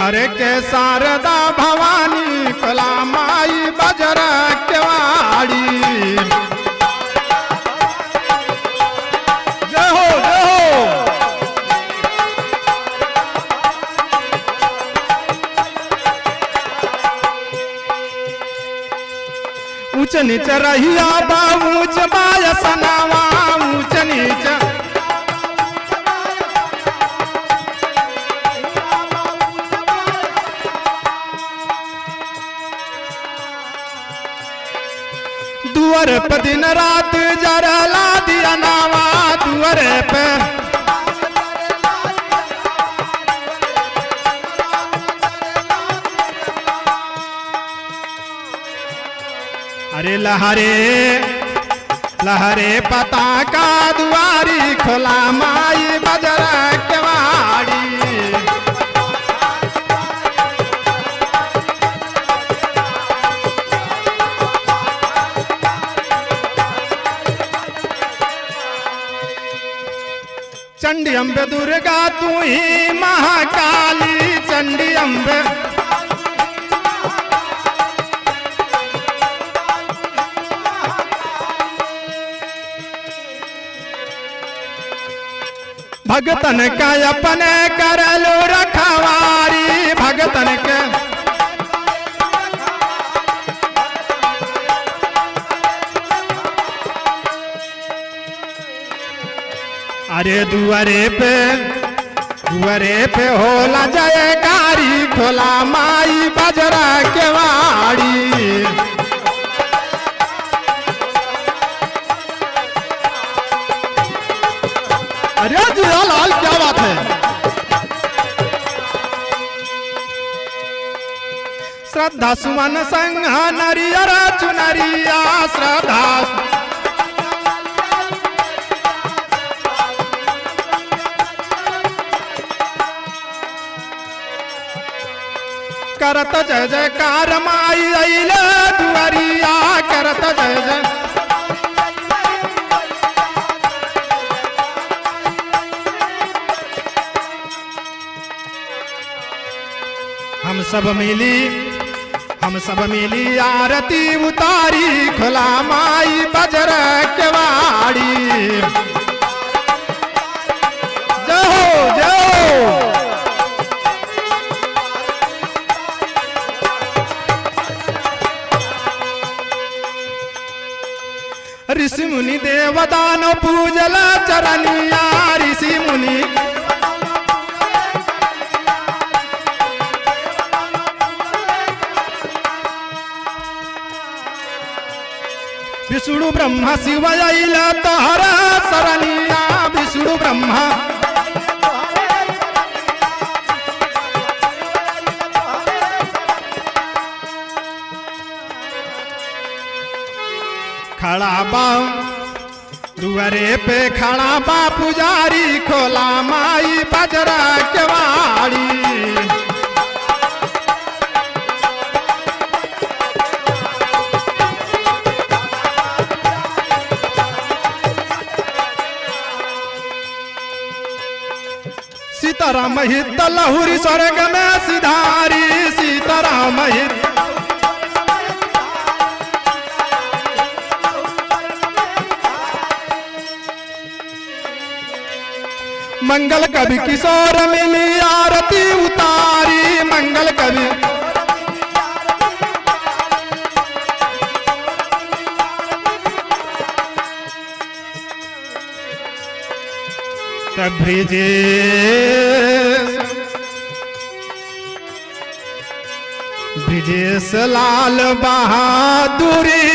अरे के शारदा भवानी कला माई बजर केवाड़ी। जय हो जय हो। ऊंच नीच रहिया बा ऊंच बायसनावा ऊंच नीच। दुअर पे दिन रात जरला दिया नावा दुअर पे। अरे लहरे लहरे पताका दुआरी खोला माई बजर केवाड़ी। चंडी अम्बे दुर्गा तू ही महाकाली चंडी अम्बे। भगतन का अपने करलो रखवारी भगतन के। अरे दुआरे पे होला जयकारी खोला माई बजरा केवाड़ी। अरे जिया लाल क्या बात है। श्रद्धा सुमन संग नरियर चुनरिया श्रद्धा। करत जय जयकार माई अइले दुआरिया करत जय जय। हम सब मिली आरती उतारी खुला माई बजर केवाड़ी। जय हो जय हो। ऋषि मुनि देवदान पूजल चरनिया ऋषि मुनि। विष्णु ब्रह्मा शिव अइल तोहर शरणिया विष्णु ब्रह्मा। खड़ा बा दुआरे पे खड़ा बा पुजारी खोला माई बजरा केवाड़ी। सीताराम हित लहुरी स्वर्ग में सिधारी सीताराम हित। मंगल कवि किशोर मिली आरती उतारी मंगल कवि। ब्रिजेश लाल बहादुरी